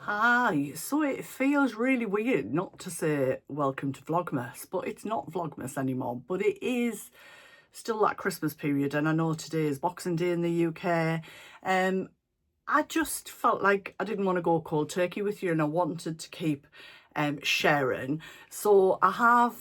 Hi, so it feels really weird not to say welcome to Vlogmas, but it's not Vlogmas anymore, but it is still that Christmas period, and I know today is Boxing Day in the UK. I just felt like I didn't want to go cold turkey with you, and I wanted to keep sharing. So I have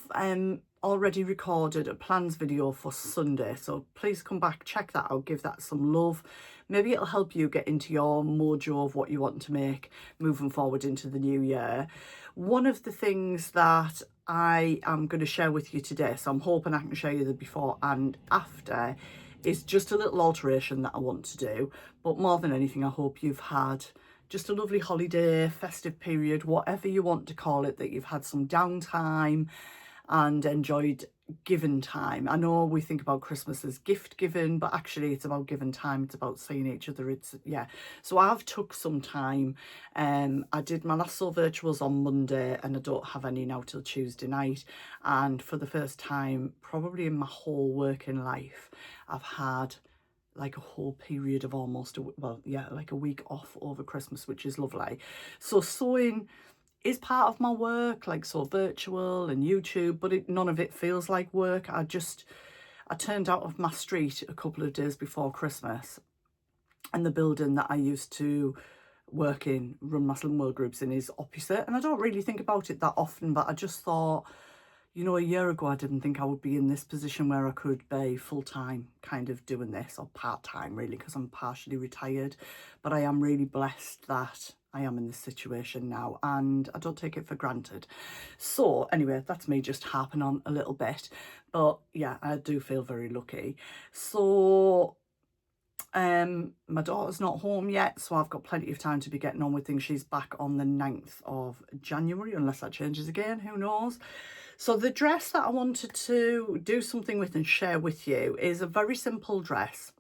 already recorded a plans video for Sunday, so please come back, check that out, give that some love. Maybe it'll help you get into your mojo of what you want to make moving forward into the new year. One of the things that I am going to share with you today, so I'm hoping I can show you the before and after, is just a little alteration that I want to do. But more than anything, I hope you've had just a lovely holiday, festive period, whatever you want to call it, that you've had some downtime and enjoyed given time. I know we think about Christmas as gift giving, but actually it's about giving time. It's about seeing each other. It's, yeah. So I've took some time. I did my last soul virtuals on Monday, and I don't have any now till Tuesday night. And for the first time, probably in my whole working life, I've had like a whole period of almost like a week off over Christmas, which is lovely. So sewing is part of my work, like so virtual and YouTube, but none of it feels like work. I turned out of my street a couple of days before Christmas, and the building that I used to work in, run my Slim World groups in, is opposite, and I don't really think about it that often, but I just thought, you know, a year ago I didn't think I would be in this position where I could be full-time kind of doing this, or part-time really, because I'm partially retired. But I am really blessed that I am in this situation now, and I don't take it for granted. So anyway, that's me just harping on a little bit, but yeah, I do feel very lucky. So my daughter's not home yet, so I've got plenty of time to be getting on with things. She's back on the 9th of January, unless that changes again, who knows. So the dress that I wanted to do something with and share with you is a very simple dress.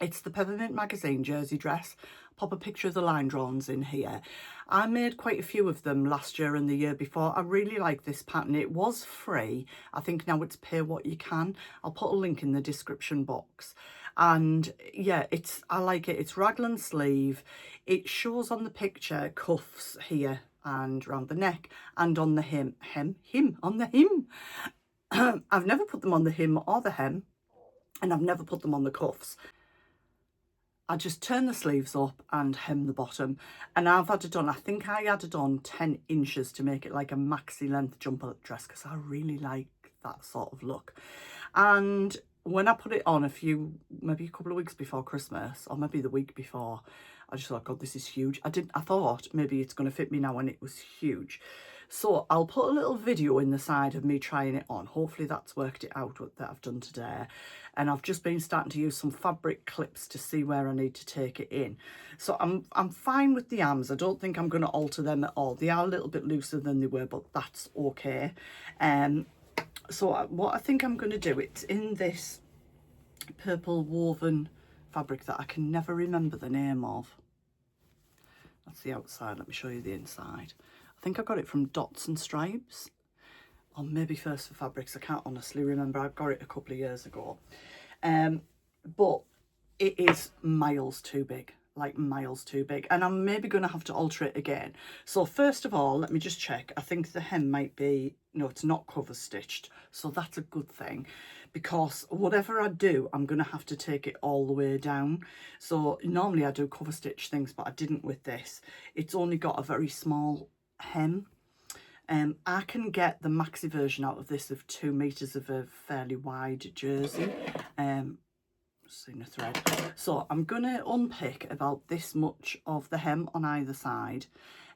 It's the Peppermint magazine jersey dress. Pop a picture of the line drawings in here. I made quite a few of them last year and the year before. I really like this pattern. It was free. I think now it's pay what you can. I'll put a link in the description box. And yeah, I like it. It's raglan sleeve. It shows on the picture cuffs here and around the neck and on the hem. On the hem. I've never put them on the hem or the hem, and I've never put them on the cuffs. I just turn the sleeves up and hem the bottom, and I've added on, I think I added on 10 inches to make it like a maxi length jumper dress, because I really like that sort of look. And when I put it on maybe a couple of weeks before Christmas, or maybe the week before, I just thought, God, this is huge. I thought maybe it's going to fit me now, and it was huge. So I'll put a little video in the side of me trying it on. Hopefully that's worked it out that I've done today. And I've just been starting to use some fabric clips to see where I need to take it in. So I'm fine with the arms. I don't think I'm going to alter them at all. They are a little bit looser than they were, but that's okay. So what I think I'm going to do, it's in this purple woven fabric that I can never remember the name of. That's the outside. Let me show you the inside. I think I got it from Dots and Stripes, or maybe First for Fabrics. I can't honestly remember. I got it a couple of years ago. But it is miles too big, like miles too big. And I'm maybe going to have to alter it again. So first of all, let me just check. I think the hem might be, no, it's not cover stitched. So that's a good thing, because whatever I do, I'm going to have to take it all the way down. So normally I do cover stitch things, but I didn't with this. It's only got a very small hem. I can get the maxi version out of this of 2 meters of a fairly wide jersey. Seeing a thread. So I'm gonna unpick about this much of the hem on either side.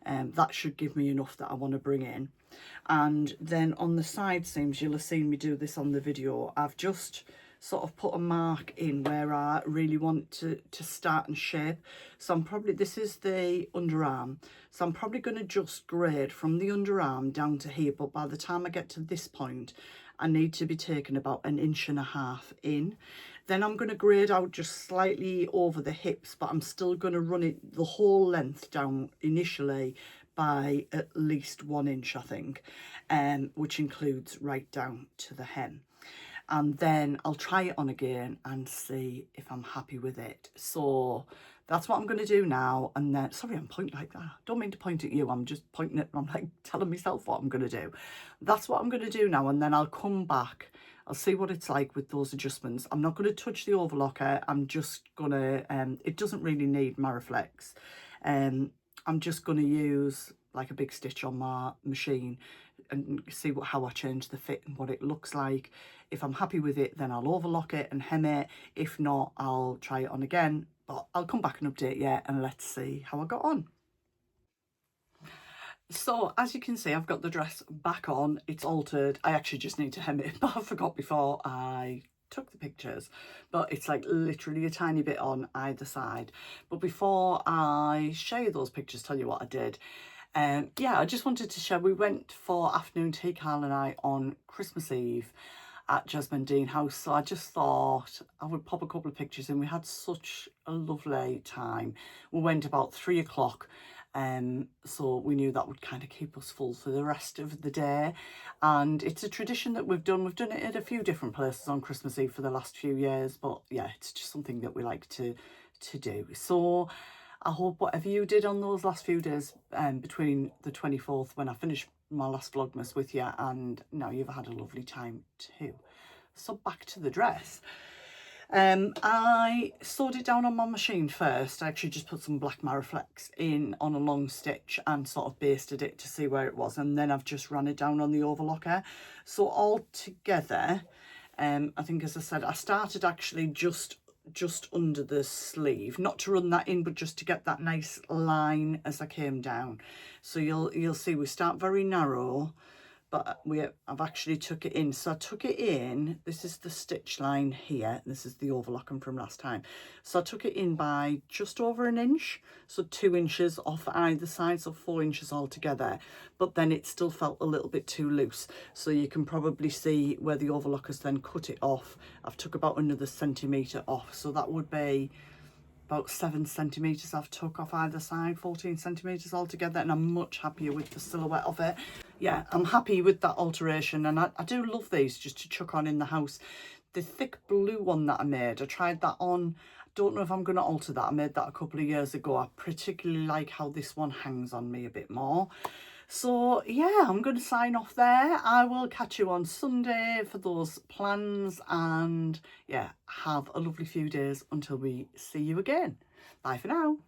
That should give me enough that I want to bring in. And then on the side seams, you'll have seen me do this on the video, I've just sort of put a mark in where I really want to start and shape. So this is the underarm, so I'm probably going to just grade from the underarm down to here, but by the time I get to this point I need to be taken about 1.5 inches in. Then I'm going to grade out just slightly over the hips, but I'm still going to run it the whole length down initially by at least 1 inch, I think, which includes right down to the hem. And then I'll try it on again and see if I'm happy with it. So That's what I'm going to do now. And then, sorry, I'm pointing like that. Don't mean to point at you. I'm just pointing at, I'm like telling myself what I'm going to do. That's what I'm going to do now. And then I'll come back. I'll see what it's like with those adjustments. I'm not going to touch the overlocker. I'm just going to, it doesn't really need Mariflex. I'm just going to use like a big stitch on my machine and see how I change the fit and what it looks like. If I'm happy with it, then I'll overlock it and hem it. If not, I'll try it on again. But I'll come back and update you, and let's see how I got on. So as you can see, I've got the dress back on. It's altered. I actually just need to hem it, but I forgot before I took the pictures, but it's like literally a tiny bit on either side. But before I show you those pictures, tell you what I did, yeah, I just wanted to share, we went for afternoon tea, Carl and I, on Christmas Eve at Jasmine Dean House, so I just thought I would pop a couple of pictures in. We had such a lovely time. We went about 3 o'clock, so we knew that would kind of keep us full for the rest of the day. And it's a tradition that we've done it at a few different places on Christmas Eve for the last few years, but yeah, it's just something that we like to do. So I hope whatever you did on those last few days, between the 24th when I finished my last Vlogmas with you and now you've had a lovely time too. So back to the dress. I sewed it down on my machine first. I actually just put some black Mariflex in on a long stitch and sort of basted it to see where it was, and then I've just run it down on the overlocker. So all together, I think, as I said, I started actually just under the sleeve, not to run that in, but just to get that nice line as I came down. So you'll see we start very narrow, but I've actually took it in. So I took it in, this is the stitch line here, this is the overlocking from last time. So I took it in by just over an inch, so 2 inches off either side, so 4 inches altogether, but then it still felt a little bit too loose. So you can probably see where the overlockers then cut it off. I've took about another centimetre off, so that would be about 7 centimetres I've took off either side, 14 centimetres altogether, and I'm much happier with the silhouette of it. Yeah, I'm happy with that alteration, and I do love these just to chuck on in the house. The thick blue one that I made, I tried that on. I don't know if I'm going to alter that. I made that a couple of years ago. I particularly like how this one hangs on me a bit more. So yeah, I'm going to sign off there. I will catch you on Sunday for those plans, and yeah, have a lovely few days until we see you again. Bye for now.